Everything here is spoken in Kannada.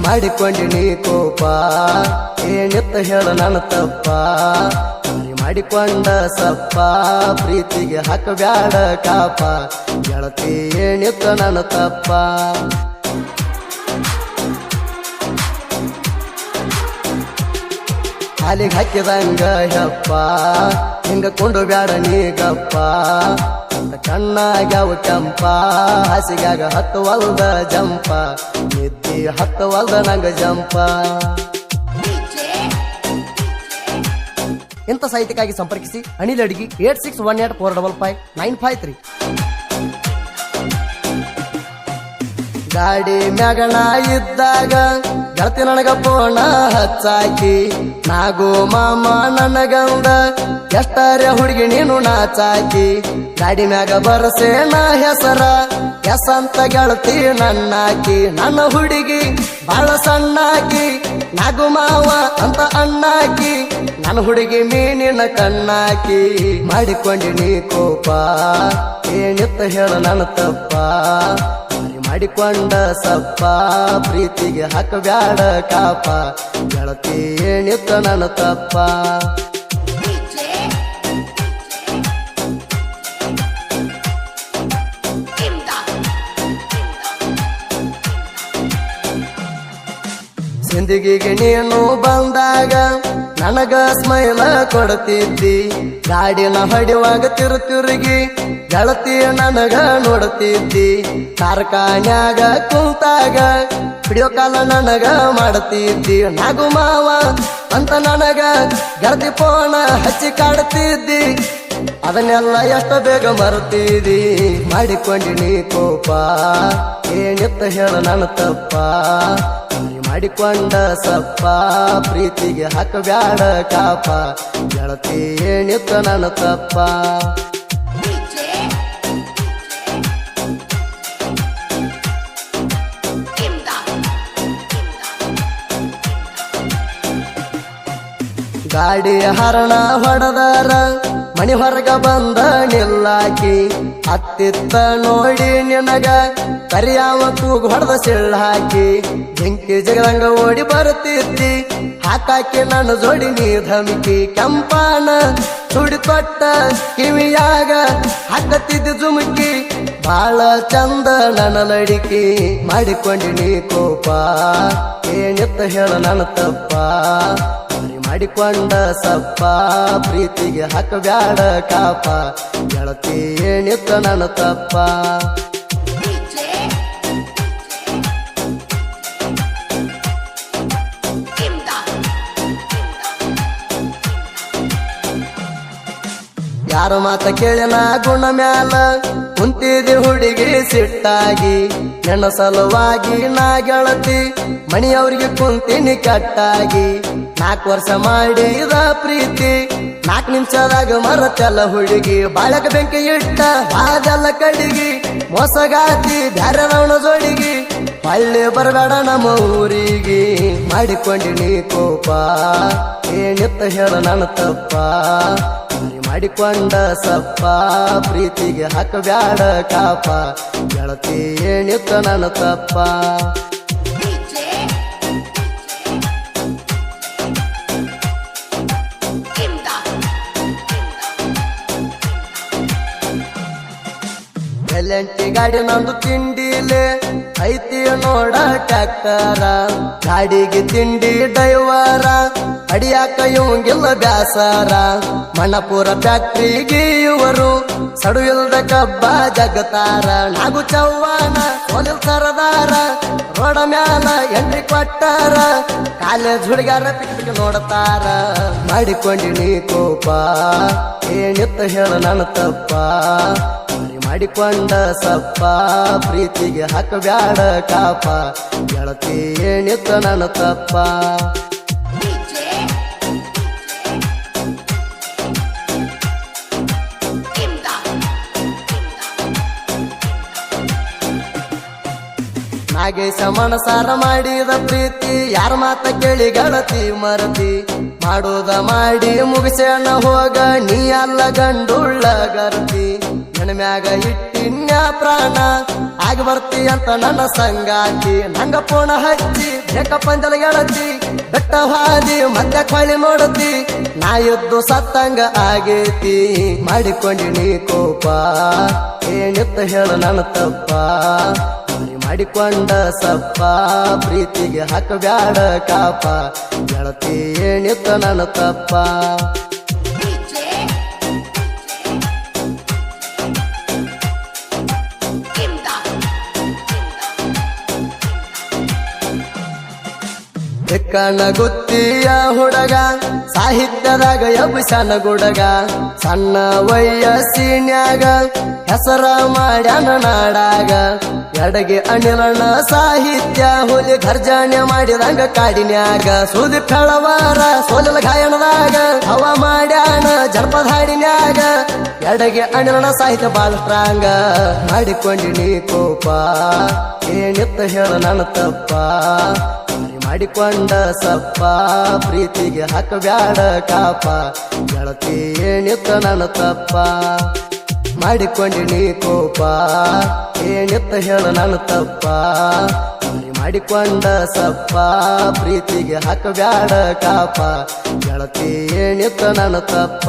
ಮಾಡಿಕೊಂಡಿನಿ ಕೋಪ ಏನಿತ್ತ ಹೇಳ ನನ್ನ ತಪ್ಪ ಮಾಡಿಕೊಂಡ ಸಪ್ಪ ಪ್ರೀತಿಗೆ ಹಾಕಬ್ಯಾಡ ಕಾಪ ಗೆಳತಿ ಏನಿತ್ತ ನನ್ನ ತಪ್ಪ ಹಾಲಿಗೆ ಹಾಕಿದಂಗ ಹೆಪ್ಪ ಹಿಂಗ ಕೊಂಡು ಬ್ಯಾಡ ನೀಗಪ್ಪ ಕಣ್ಣಾಗ್ಯಾವ ಕೆಂಪ ಹಸಿಗಾಗ ಹತ್ತುವಲ್ದ ಜಂಪ ನಿದ್ದಿ ಹತ್ತುವಲ್ದ ನಂಗ ಜಂಪ ಇಂಥ ಸಾಹಿತ್ಯಕ್ಕಾಗಿ ಸಂಪರ್ಕಿಸಿ ಅನಿಲ್ ಅಡಿಗಿ 8618455953 ಗಾಡಿ ಮ್ಯಾಗಣ ಇದ್ದಾಗ ಗೆಳತಿ ನನಗ ಪೋಣ ಹಚ್ಚಾಕಿ ನಾಗೋ ಮಾಮ ನನಗಂದ ಎಷ್ಟರೇ ಹುಡುಗಿ ನೀನು ನಾಚಾಕಿ ಗಾಡಿ ಮ್ಯಾಗ ಬರಸೆ ನಾ ಹೆಸರ ಎಸಂತ ಗೆಳತಿ ನನ್ನಾಕಿ ನನ್ನ ಹುಡುಗಿ ಬಾಳ ಸಣ್ಣಾಕಿ ನಾಗು ಮಾವ ಅಂತ ಅಣ್ಣಾಕಿ ನನ್ನ ಹುಡುಗಿ ಮೀನಿನ ಕಣ್ಣಾಕಿ ಮಾಡಿಕೊಂಡಿನಿ ಕೋಪ ಏನಿತ್ತ ಹೇಳ ನನ್ನ ತಪ್ಪ ಮಾಡಿಕೊಂಡ ಸಪ್ಪ ಪ್ರೀತಿಗೆ ಹಾಕಬ್ಯಾಡ ಕಾಪ ಗೆಳತಿ ಏನಿತ್ತ ನನ್ನ ತಪ್ಪ ಸಿಂದಗಿಗೆ ನೀನು ಬಂದಾಗ ನನಗ ಸ್ಮೈಲ ಕೊಡ್ತಿದ್ದಿ ಗಾಡಿನ ಹೊಡಿವಾಗ ತಿರುಗಿ ಗೆಳತಿ ನನಗ ನೋಡ್ತಿದ್ದಿ ಕಾರ್ಖಾನ್ಯಾಗ ಕುಂತಾಗ ವಿಡಿಯೋ ಕಾಲ ನನಗ ಮಾಡ್ತಿದ್ದಿ ನಾಗು ಮಾವ ಅಂತ ನನಗ ಗೆಳತಿ ಫೋನ ಹಚ್ಚಿ ಕಾಡ್ತಿದ್ದಿ ಅದನ್ನೆಲ್ಲ ಎಷ್ಟು ಬೇಗ ಮರ್ತಿದ್ದಿ ಮಾಡಿಕೊಂಡಿನಿ ಕೋಪ ಏನಿತ್ತ ಹೇಳ ನನ್ನ ತಪ್ಪ ಮಾಡಿಕೊಂಡ ಸಪ್ಪ ಪ್ರೀತಿಗೆ ಹಾಕಬ್ಯಾಡ ಕಾಪ ಗೆಳತಿ ಏನಿತ್ತ ನನ್ನ ತಪ್ಪ ಗಾಡಿ ಹರಣ ಹೊಡೆದರ ಮನಿ ಹೊರಗ ಬಂದ ನಿಲ್ಲಾಕಿ ಹತ್ತಿತ್ತ ನೋಡಿ ನಿನಗ ಕರಿಯಾವ ಕೂಗು ಹೊಡೆದ ಸಿಳ್ಳ ಹಾಕಿ ಬೆಂಕಿ ಜಗದಂಗ ಓಡಿ ಬರುತ್ತಿದ್ದಿ ಹಾಕಾಕಿ ನನ್ನ ಜೋಡಿ ನೀ ಧಮಿಕಿ ಕೆಂಪಾನ ಸುಡಿ ತೊಟ್ಟ ಕಿವಿಯಾಗ ಹಾಕತ್ತಿದ್ದಿ ಜುಮುಕಿ ಬಾಳ ಚಂದ ನನ್ನ ಲಡಿಕಿ ಮಾಡಿಕೊಂಡಿನಿ ಕೋಪ ಏನಿತ್ತ ಹೇಳ ನನ್ನ ತಪ್ಪ ಮಾಡಿಕೊಂಡ ಸಪ್ಪ ಪ್ರೀತಿಗೆ ಹಾಕಬ್ಯಾಡ ಕಾಪ ಗೆಳತಿ ಏನಿತ್ತ ನನ್ನ ತಪ್ಪ ಯಾರ ಮಾತ ಕೇಳಿನ ಗುಣ ಮ್ಯಾಲ ಕುಂತಿದಿ ಹುಡುಗಿ ಸಿಟ್ಟಾಗಿ ನನ್ನ ಸಲುವಾಗಿ ನಾ ಗೆಳತಿ ಮಣಿಯವ್ರಿಗೆ ಕುಂತೀನಿ ಕಟ್ಟಾಗಿ 4 ವರ್ಷ ಮಾಡಿದ ಪ್ರೀತಿ 4 ನಿಮಿಷದಾಗ ಮರತೆಲ್ಲ ಹುಡುಗಿ ಬಾಳಕ ಬೆಂಕಿ ಇಟ್ಟ ಬಾದೆಲ್ಲ ಕಡಿಗಿ ಮೋಸಗಾತಿ ಬ್ಯಾರೆ ರವಣ ಜೋಡಿಗಿ ಹಳ್ಳಿ ಬರಬೇಡ ನಮ್ಮ ಊರಿಗೆ ಮಾಡಿಕೊಂಡಿನಿ ಕೋಪ ಏನಿತ್ತ ಹೇಳ ನನ್ನ ತಪ್ಪ ಮಾಡಿಕೊಂಡ ಸಪ್ಪ ಪ್ರೀತಿಗೆ ಹಾಕಬ್ಯಾಡ ಕಾಪ ಗೆಳತಿ ಏನಿತ್ತ ನನ್ನ ತಪ್ಪ ಎಲ್ಲಂಟಿ ಗಾಡಿ ನಂದು ತಿಂಡಿಲೆ ಐತಿ ನೋಡ ಟ್ಯಾಕ್ಟರ ಗಾಡಿಗೆ ತಿಂಡಿ ಡ್ರೈವರ ಅಡಿಯಾಕ ಇವಂಗಿಲ್ಲ ಬ್ಯಾಸರ ಮಣಪುರ ಫ್ಯಾಕ್ಟ್ರಿಗೆ ಇವರು ಸಡು ಇಲ್ದ ಕಬ್ಬ ಜಗತಾರ ನಾಗು ಚವ್ವಾನ ಸೋಲಿಲ್ ಸರದಾರ ರೋಡ ಮ್ಯಾಲ ಎಂಟ್ರಿ ಕೊಟ್ಟಾರ ಕಾಲೇಜ್ ಹುಡುಗಾರ ಪಿಕ್ ನೋಡ್ತಾರ ಮಾಡಿಕೊಂಡಿನಿ ಕೋಪ ಏನಿತ್ತ ಹೇಳ ನನ್ನ ತಪ್ಪ ಮಾಡಿಕೊಂಡ ಸಪ್ಪ ಪ್ರೀತಿಗೆ ಹಾಕಬ್ಯಾಡ ಕಾಪ ಗೆಳತಿ ಏನಿತ್ತ ನನ್ನ ತಪ್ಪ ನಾಗೇಶ ಮನಸಾರ ಮಾಡಿದ ಪ್ರೀತಿ ಯಾರ ಮಾತ ಕೇಳಿ ಗೆಳತಿ ಮರತಿ ಮಾಡೋದ ಮಾಡಿ ಮುಗಿಸೇಣ ಹೋಗ ನೀ ಅಲ್ಲ ಗಂಡುಳ್ಳ ಗರ್ತಿ ಹೆಣ್ಮ್ಯಾಗ ಇಟ್ಟಿನ್ಯ ಪ್ರಾಣ ಆಗಿ ಬರ್ತಿ ಅಂತ ನನ್ನ ಸಂಗಾತಿ ನಂಗ ಪೋಣ ಹಚ್ಚಿ ಬೇಕ ಪಂಜಲ ಗೆಳತಿ ಬೆಟ್ಟ ಹಾದಿ ಮತ್ತೆ ಕೊಳ್ಳಿ ನೋಡತಿ ನಾ ಎದ್ದು ಸತ್ತಂಗ ಆಗೇತಿ ಮಾಡಿಕೊಂಡಿನಿ ಕೋಪ ಏನಿತ್ತ ಹೇಳ ನನ್ನ ತಪ್ಪ ಮಾಡಿಕೊಂಡ ಸಪ್ಪ ಪ್ರೀತಿಗೆ ಹಾಕಬ್ಯಾಡ ಕಾಪ ಗೆಳತಿ ಏನಿತ್ತ ನನ್ನ ತಪ್ಪ ಕಣ್ಣ ಗುತ್ತಿಯ ಹುಡುಗ ಸಾಹಿತ್ಯದಾಗ ಎಬ್ಬಿಸನ ಗುಡಗ ಸಣ್ಣ ವಯಸ್ಸಿನ್ಯಾಗ ಹೆಸರ ಮಾಡ್ಯಾನ ನಾಡಾಗ ಎಡಗೆ ಅನಿಲಣ್ಣ ಸಾಹಿತ್ಯ ಹುಲಿ ಗರ್ಜನೆ ಮಾಡಿದಂಗ ಕಾಡಿನ್ಯಾಗ ಸುದಿ ಫೆಳವಾರ ಸೋಲಿನ ಗಾಯನದಾಗ ಹವ ಮಾಡ್ಯಾನ ಜನಪದ ಹಾಡಿನ್ಯಾಗ ಎಡಗೆ ಅನಿಲಣ್ಣ ಸಾಹಿತ್ಯ ಬಾಳ ಸ್ಟ್ರಾಂಗ ಮಾಡಿಕೊಂಡಿನಿ ಕೋಪ ಏನಿತ್ತ ಹೇಳ ನನ್ನ ತಪ್ಪ ಮಾಡಿಕೊಂಡ ಸಪ್ಪ ಪ್ರೀತಿಗೆ ಹಾಕಬ್ಯಾಡ ಕಾಪ ಗೆಳತಿ ಏನಿತ್ತ ನನ್ನ ತಪ್ಪ ಮಾಡಿಕೊಂಡಿನಿ ಕೋಪ ಏನಿತ್ತ ಹೇಳ ನನ್ನ ತಪ್ಪ ಮಾಡಿಕೊಂಡ ಸಪ್ಪ ಪ್ರೀತಿಗೆ ಹಾಕಬ್ಯಾಡ ಕಾಪ ಗೆಳತಿ ಏನಿತ್ತ ನನ್ನ ತಪ್ಪ